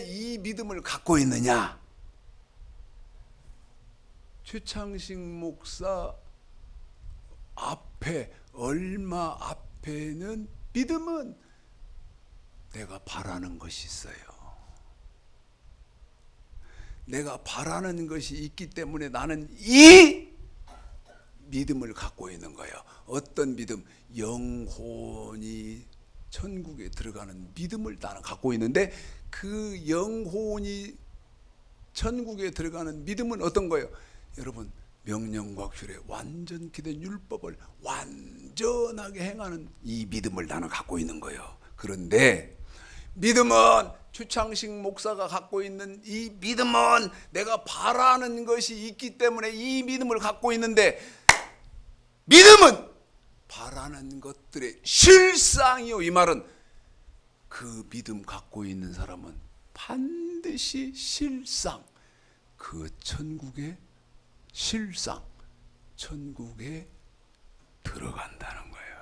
이 믿음을 갖고 있느냐? 최창식 목사 얼마 앞에는 믿음은 내가 바라는 것이 있어요. 내가 바라는 것이 있기 때문에 나는 이 믿음을 갖고 있는 거예요. 어떤 믿음? 영혼이 천국에 들어가는 믿음을 나는 갖고 있는데 그 영혼이 천국에 들어가는 믿음은 어떤 거예요? 여러분 명령과 규례 완전히 된 율법을 완전하게 행하는 이 믿음을 나는 갖고 있는 거예요. 그런데 믿음은 최창식 목사가 갖고 있는 이 믿음은 내가 바라는 것이 있기 때문에 이 믿음을 갖고 있는데 믿음은 바라는 것들의 실상이요. 이 말은 그 믿음 갖고 있는 사람은 반드시 실상, 그 천국의 실상, 천국에 들어간다는 거예요.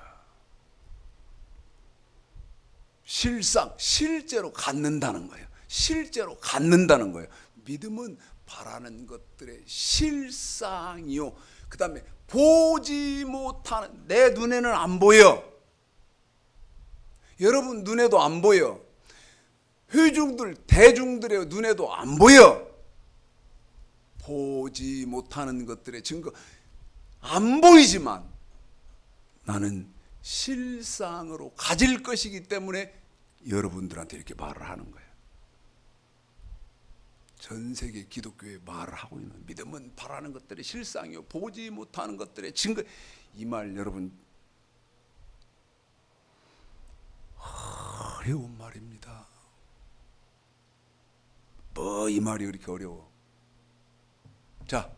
실상, 실제로 갖는다는 거예요. 실제로 갖는다는 거예요. 믿음은 바라는 것들의 실상이요. 그 다음에 보지 못하는, 내 눈에는 안 보여. 여러분 눈에도 안 보여. 대중들의 눈에도 안 보여. 보지 못하는 것들의 증거, 안 보이지만 나는 실상으로 가질 것이기 때문에 여러분들한테 이렇게 말을 하는 거예요. 전 세계 기독교에 말을 하고 있는 믿음은 바라는 것들의 실상이요 보지 못하는 것들의 증거. 이 말 여러분 어려운 말입니다. 뭐 이 말이 그렇게 어려워? 자,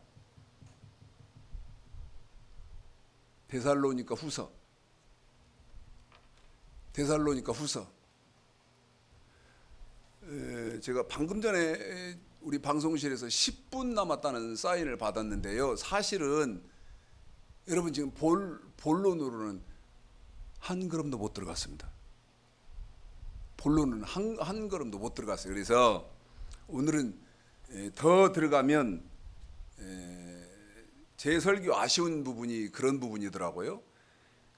데살로니가 후서 제가 방금 전에 우리 방송실에서 10분 남았다는 사인을 받았는데요. 사실은 여러분 지금 본론으로는 한 걸음도 못 들어갔습니다. 본론은 한 걸음도 못 들어갔어요. 그래서 오늘은 더 들어가면 제 설교 아쉬운 부분이 그런 부분이더라고요.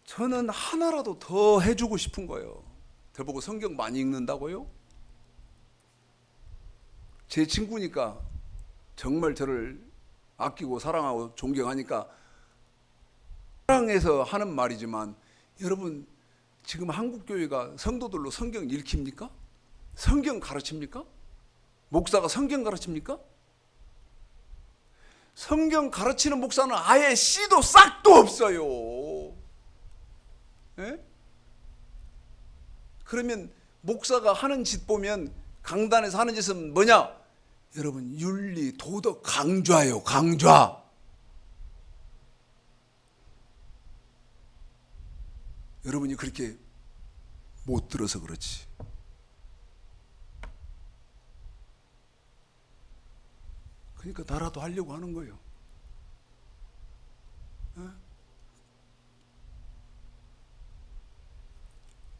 저는 하나라도 더 해주고 싶은 거예요. 저보고 성경 많이 읽는다고요? 제 친구니까 정말 저를 아끼고 사랑하고 존경하니까 사랑해서 하는 말이지만 여러분 지금 한국교회가 성도들로 성경 읽힙니까? 성경 가르칩니까? 목사가 성경 가르칩니까? 성경 가르치는 목사는 아예 씨도 싹도 없어요. 예? 그러면 목사가 하는 짓 보면 강단에서 하는 짓은 뭐냐? 여러분 윤리, 도덕 강좌예요. 강좌. 여러분이 그렇게 못 들어서 그렇지. 그러니까 나라도 하려고 하는 거예요.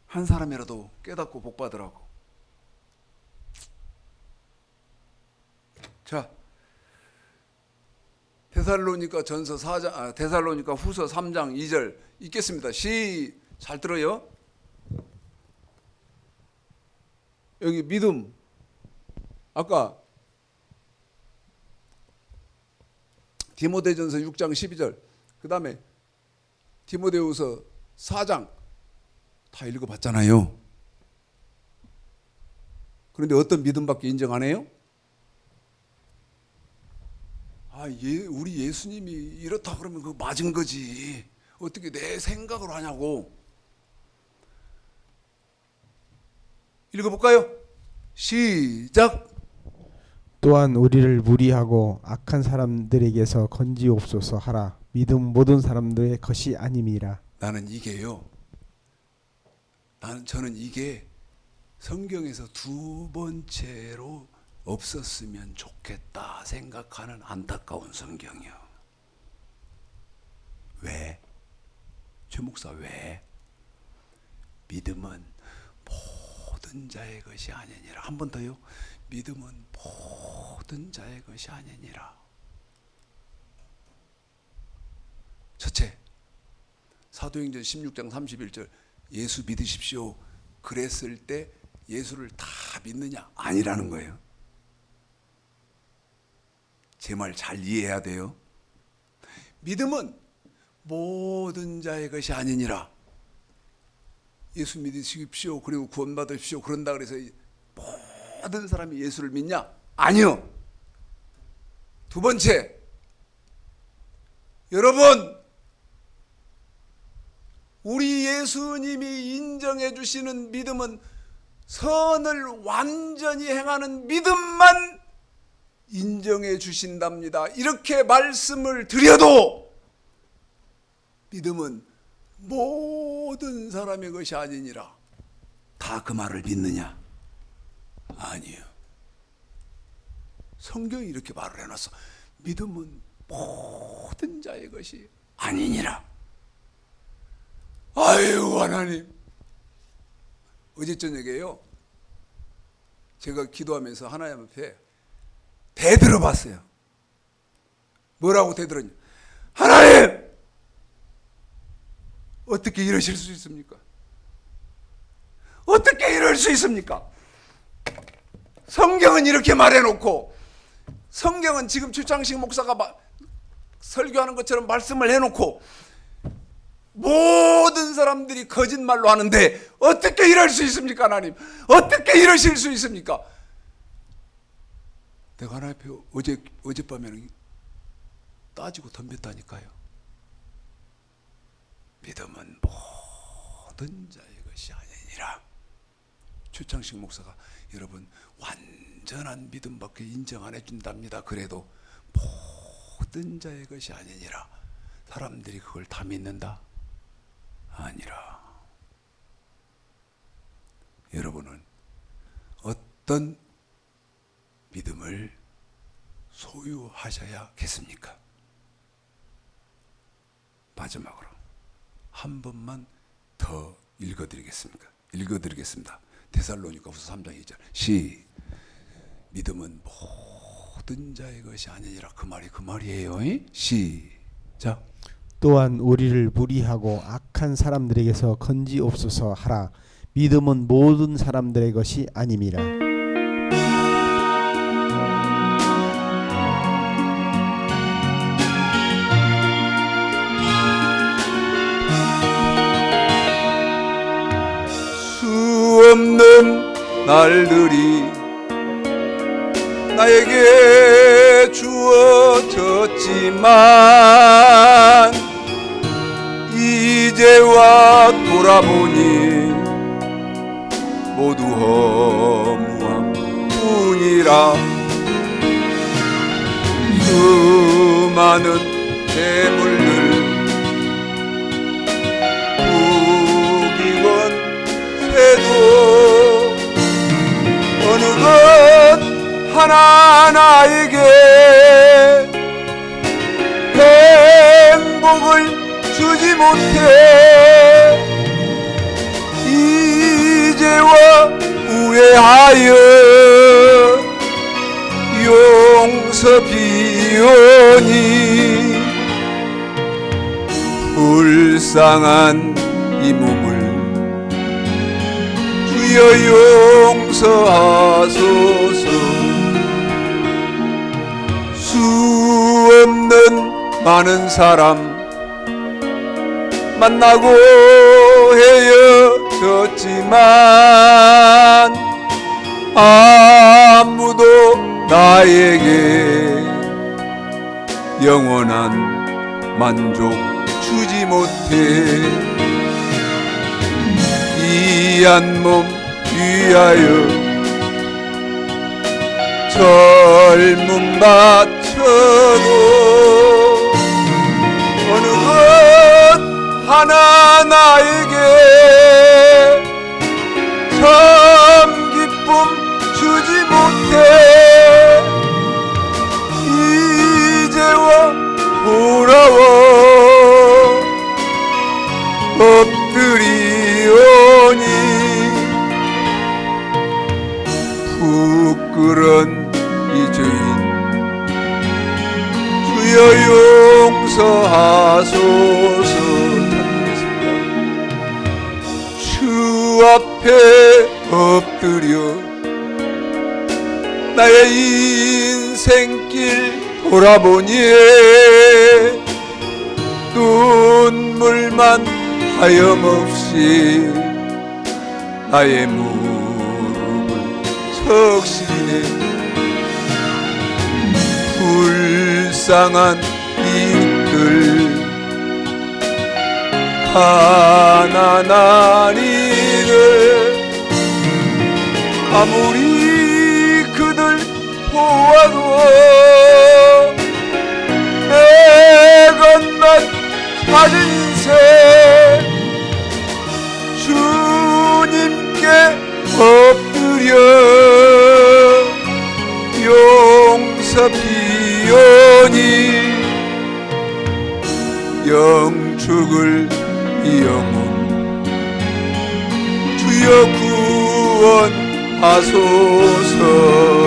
한 사람이라도 깨닫고 복 받으라고. 자, 데살로니가 전서 4장, 데살로니가 후서 3장 2절 읽겠습니다. 잘 들어요. 여기 믿음, 아까 디모데전서 6장 12절, 그 다음에 디모데후서 4장 다 읽어봤잖아요. 그런데 어떤 믿음밖에 인정 안 해요? 우리 예수님이 이렇다 그러면 그거 맞은 거지. 어떻게 내 생각으로 하냐고. 읽어볼까요? 시작. 또한 우리를 무리하고 악한 사람들에게서 건지옵소서 하라. 믿음 모든 사람들의 것이 아님이라. 저는 이게 성경에서 두 번째로 없었으면 좋겠다 생각하는 안타까운 성경이요. 왜? 최 목사 왜? 믿음은 모든 자의 것이 아니니라. 한 번 더요. 믿음은 모든 자의 것이 아니니라. 첫째, 사도행전 16장 31절 예수 믿으십시오. 그랬을 때 예수를 다 믿느냐? 아니라는 거예요. 제 말 잘 이해해야 돼요. 믿음은 모든 자의 것이 아니니라. 예수 믿으십시오. 그리고 구원받으십시오. 그런다 그래서 모든 사람이 예수를 믿냐? 아니요. 두 번째, 여러분, 우리 예수님이 인정해 주시는 믿음은 선을 완전히 행하는 믿음만 인정해 주신답니다. 이렇게 말씀을 드려도 믿음은 모든 사람의 것이 아니니라. 다 그 말을 믿느냐? 아니요. 성경이 이렇게 말을 해놨어. 믿음은 모든 자의 것이 아니니라. 아유 하나님. 어제 저녁에요, 제가 기도하면서 하나님 앞에 대들어봤어요. 뭐라고 대들었냐? 하나님, 어떻게 이러실 수 있습니까? 어떻게 이럴 수 있습니까? 성경은 이렇게 말해놓고, 성경은 지금 최창식 목사가 설교하는 것처럼 말씀을 해놓고 모든 사람들이 거짓말로 하는데 어떻게 이럴 수 있습니까? 하나님, 어떻게 이러실 수 있습니까? 내가 하나님 앞에 어젯밤에는 따지고 덤볐다니까요. 믿음은 모든 자의 것이 아니니라. 최창식 목사가 여러분 완전한 믿음밖에 인정 안 해준답니다. 그래도 모든 자의 것이 아니니라. 사람들이 그걸 다 믿는다? 아니라. 여러분은 어떤 믿음을 소유하셔야겠습니까? 마지막으로 한 번만 더 읽어드리겠습니다. 데살로니가 후서 3장 2절 믿음은 모든 자의 것이 아니니라. 그 말이에요. 시작. 또한 우리를 무리하고 악한 사람들에게서 건지옵소서 하라. 믿음은 모든 사람들의 것이 아님이라. 수 없는 날들이 나에게 주어졌지만 이제와 돌아보니 모두 허무함 뿐이라. 수많은 재물들 하나하나에게 행복을 주지 못해 이제와 후회하여 용서비오니 불쌍한 이 몸을 주여 용서하소서. 수 없는 많은 사람 만나고 헤어졌지만 아무도 나에게 영원한 만족 주지 못해 이 한 몸 위하여 젊음 바쳐도 어느 것 하나 나에게 참 기쁨 주지 못해 이제와 돌아와 엎드리오니 부끄런 이 죄인 주여 용서하소서. 주 앞에 엎드려 나의 인생길 돌아보니 눈물만 하염없이 나의 무릎을 적시네. 불쌍한 이들 가난한 이들 아무리 그들 보아도 내 것만 찾은 인생 주님께 엎드려 용서비오니 영축을 이 영혼 주여 구원하소서.